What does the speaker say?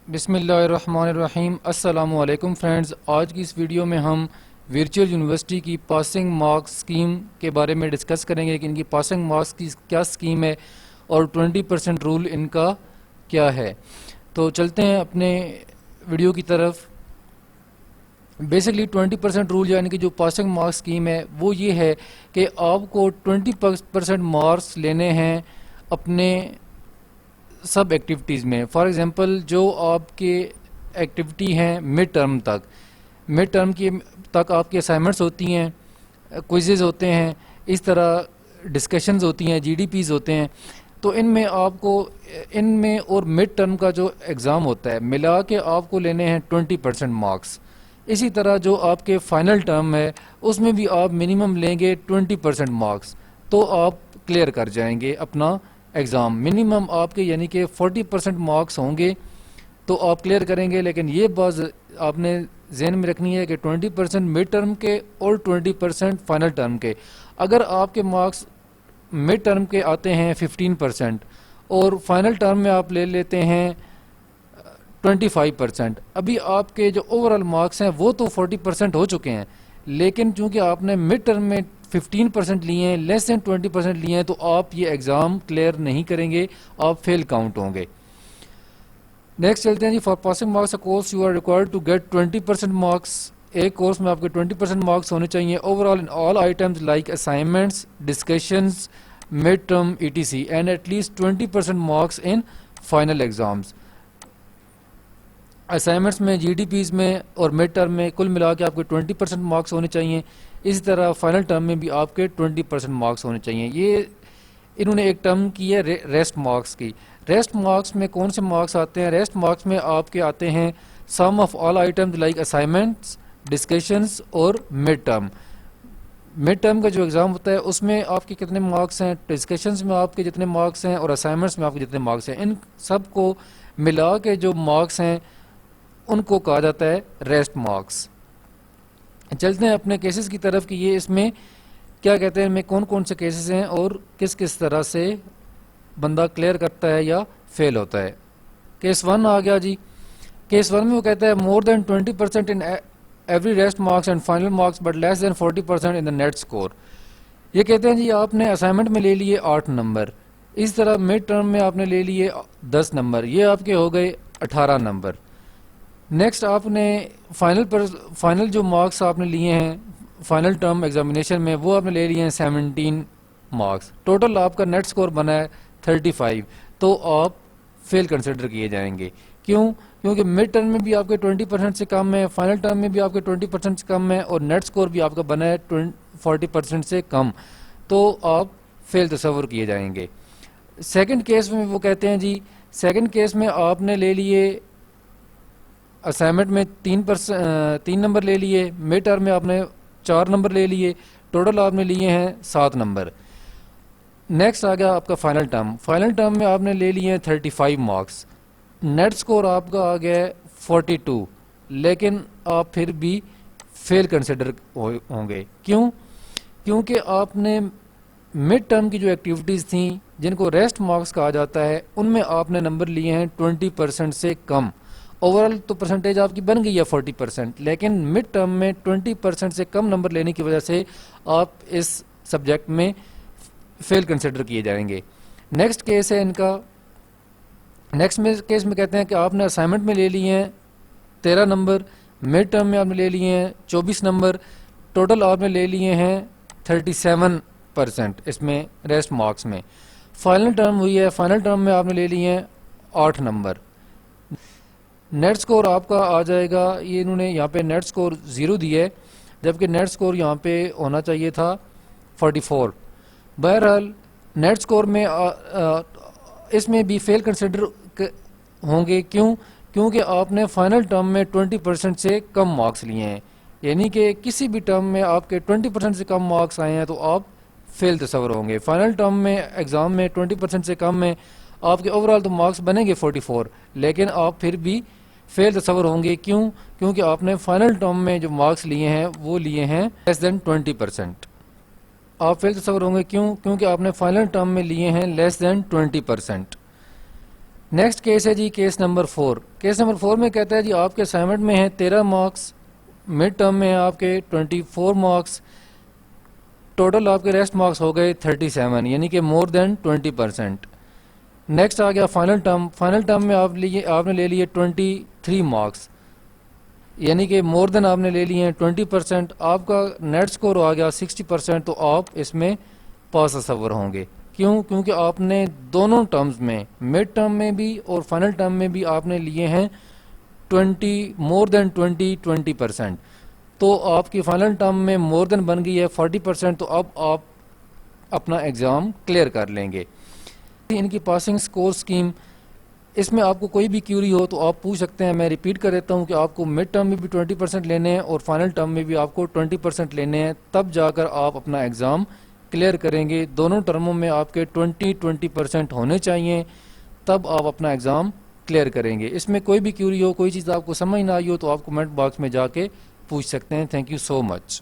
بسم اللہ الرحمن الرحیم۔ السلام علیکم فرینڈز، آج کی اس ویڈیو میں ہم ورچوئل یونیورسٹی کی پاسنگ مارکس سکیم کے بارے میں ڈسکس کریں گے کہ ان کی پاسنگ مارکس کی کیا سکیم ہے اور 20% رول ان کا کیا ہے۔ تو چلتے ہیں اپنے ویڈیو کی طرف۔ بیسکلی 20% رول یعنی کہ جو پاسنگ مارکس سکیم ہے وہ یہ ہے کہ آپ کو 20% مارکس لینے ہیں اپنے سب ایکٹیویٹیز میں۔ فار ایگزامپل جو آپ کے ایکٹیویٹی ہیں مڈ ٹرم تک آپ کی اسائنمنٹس ہوتی ہیں، کوئزز ہوتے ہیں، اس طرح ڈسکشنز ہوتی ہیں، GDPs ہوتے ہیں، تو ان میں اور مڈ ٹرم کا جو ایگزام ہوتا ہے ملا کے آپ کو لینے ہیں 20% مارکس۔ اسی طرح جو آپ کے فائنل ٹرم ہے اس میں بھی آپ منیمم لیں گے 20% مارکس، تو آپ کلیئر کر جائیں گے اپنا ایگزام۔ منیمم آپ کے یعنی کہ 40% مارکس ہوں گے تو آپ کلیئر کریں گے، لیکن یہ بات آپ نے ذہن میں رکھنی ہے کہ 20% مڈ ٹرم کے اور 20% فائنل ٹرم کے۔ اگر آپ کے مارکس مڈ ٹرم کے آتے ہیں 15% اور فائنل ٹرم میں آپ لے لیتے ہیں 25%، ابھی آپ کے جو اوورال مارکس ہیں وہ تو 40% ہو چکے ہیں، لیکن چونکہ آپ نے مڈ ٹرم میں 15% لیے ہیں، لیس دین 20% لیے ہیں، تو آپ یہ ایگزام کلیئر نہیں کریں گے، آپ فیل کاؤنٹ ہوں گے۔ نیکسٹ چلتے ہیں جی۔ For passing marks course you are required to get 20% marks. ایک کورس میں آپ کے 20% مارکس ہونے چاہیے over all in all items like assignments, discussions, mid term ETC and at least 20% marks in final exams. Assignments میں، GDPs میں اور mid term میں کل ملا کے آپ کے 20% مارکس ہونے چاہیے۔ اسی طرح فائنل ٹرم میں بھی آپ کے 20% مارکس ہونے چاہیے۔ یہ انہوں نے ایک ٹرم کی ہے ریسٹ مارکس کی۔ ریسٹ مارکس میں کون سے مارکس آتے ہیں؟ ریسٹ مارکس میں آپ کے آتے ہیں sum of all items like assignments, discussions اور مڈ ٹرم۔ مڈ ٹرم کا جو ایگزام ہوتا ہے اس میں آپ کے کتنے مارکس ہیں، ڈسکشنز میں آپ کے جتنے مارکس ہیں اور اسائنمنٹس میں آپ کے جتنے مارکس ہیں، ان سب کو ملا کے جو مارکس ہیں ان کو کہا جاتا ہے ریسٹ مارکس۔ چلتے ہیں اپنے کیسز کی طرف کہ یہ اس میں کیا کہتے ہیں، ان میں کون کون سے کیسز ہیں اور کس کس طرح سے بندہ کلیئر کرتا ہے یا فیل ہوتا ہے۔ کیس 1 آ گیا جی۔ کیس 1 میں وہ کہتا ہے more than 20% in every rest marks and final marks but less than 40% in the net score. یہ کہتے ہیں جی آپ نے اسائنمنٹ میں لے لیے 8 نمبر، اس طرح مڈ ٹرم میں آپ نے لے لیے 10 نمبر، یہ آپ کے ہو گئے 18 نمبر۔ نیکسٹ آپ نے فائنل جو مارکس آپ نے لیے ہیں فائنل ٹرم ایگزامینیشن میں وہ آپ نے لے لیے ہیں 17 مارکس، ٹوٹل آپ کا نیٹ سکور بنا ہے 35، تو آپ فیل کنسیڈر کیے جائیں گے۔ کیونکہ مڈ ٹرم میں بھی آپ کے 20% سے کم ہے، فائنل ٹرم میں بھی آپ کے 20% سے کم ہے اور نیٹ سکور بھی آپ کا بنا ہے 40% سے کم، تو آپ فیل تصور کیے جائیں گے۔ سیکنڈ کیس میں وہ کہتے ہیں جی، سیکنڈ کیس میں آپ نے لے لیے اسائنمنٹ میں 3 نمبر لے لیے، مڈ ٹرم میں آپ نے 4 نمبر لے لیے، ٹوٹل آپ نے لیے ہیں 7 نمبر۔ نیکسٹ آ گیا آپ کا فائنل ٹرم۔ فائنل ٹرم میں آپ نے لے لیے ہیں 35 مارکس، نیٹ سکور آپ کا آ گیا ہے 42، لیکن آپ پھر بھی فیل کنسیڈر ہوں گے۔ کیونکہ آپ نے مڈ ٹرم کی جو ایکٹیویٹیز تھیں جن کو ریسٹ مارکس کہا جاتا ہے ان میں آپ نے نمبر لیے ہیں 20% سے کم۔ اوورال تو پرسنٹیج آپ کی بن گئی ہے 40%، لیکن مڈ ٹرم میں 20% سے کم نمبر لینے کی وجہ سے آپ اس سبجیکٹ میں فیل کنسیڈر کیے جائیں گے۔ نیکسٹ کیس ہے ان کا، نیکسٹ کیس میں کہتے ہیں کہ آپ نے اسائنمنٹ میں لے لیے ہیں 13 نمبر، مڈ ٹرم میں آپ نے لے لیے ہیں 24 نمبر، ٹوٹل آپ نے لے لیے ہیں 37% اس میں ریسٹ مارکس میں۔ فائنل ٹرم ہوئی ہے، فائنل ٹرم میں آپ نے لے لیے ہیں 8 نمبر۔ نیٹ سکور آپ کا آ جائے گا، یہ انہوں نے یہاں پہ نیٹ سکور 0 دیا ہے، جبکہ نیٹ سکور یہاں پہ ہونا چاہیے تھا 44۔ بہرحال نیٹ سکور میں اس میں بھی فیل کنسیڈر ہوں گے۔ کیونکہ آپ نے فائنل ٹرم میں 20% سے کم مارکس لیے ہیں، یعنی کہ کسی بھی ٹرم میں آپ کے 20% سے کم مارکس آئے ہیں تو آپ فیل تصور ہوں گے۔ فائنل ٹرم میں ایگزام میں 20% سے کم میں آپ کے اوورال تو مارکس بنیں گے 44، لیکن آپ پھر بھی فیل تصور ہوں گے۔ کیونکہ آپ نے فائنل ٹرم میں جو مارکس لیے ہیں وہ لیے ہیں لیس دین 20%۔ آپ فیل تصور ہوں گے کیونکہ آپ نے فائنل ٹرم میں لیے ہیں لیس دین 20%۔ نیکسٹ کیس ہے جی کیس نمبر 4. کیس نمبر 4 میں کہتا ہے جی آپ کے اسائنمنٹ میں ہیں 13 مارکس، مڈ ٹرم میں آپ کے 24 مارکس، ٹوٹل آپ کے ریسٹ مارکس ہو گئے 37، یعنی کہ مور دین 20%. نیکسٹ آ گیا فائنل ٹرم. فائنل ٹرم میں آپ نے لے لیے 23 مارکس، یعنی کہ مور دین آپ نے لے لیے ہیں 20%. آپ کا نیٹ سکور آ گیا 60%، تو آپ اس میں پاس تصور ہوں گے. کیوں؟ کیونکہ آپ نے دونوں ٹرمز میں، مڈ ٹرم میں بھی اور فائنل ٹرم میں بھی آپ نے لیے ہیں مور دین 20%. تو آپ کی فائنل ٹرم میں مور دین بن گئی ہے 40%، تو اب آپ اپنا ایگزام کلیئر کر لیں گے. ان کی پاسنگ سکور سکیم، اس میں آپ کو کوئی بھی کیوری ہو تو آپ پوچھ سکتے ہیں. میں ریپیٹ کر دیتا ہوں کہ آپ کو مڈ ٹرم میں بھی 20% لینے ہیں اور فائنل ٹرم میں بھی آپ کو 20% لینے ہیں، تب جا کر آپ اپنا ایگزام کلیئر کریں گے. دونوں ٹرموں میں آپ کے 20% ہونے چاہیے، تب آپ اپنا ایگزام کلیئر کریں گے. اس میں کوئی بھی کیوری ہو، کوئی چیز آپ کو سمجھ نہ آئی ہو تو آپ کمنٹ باکس میں جا کے پوچھ سکتے ہیں. Thank you so much.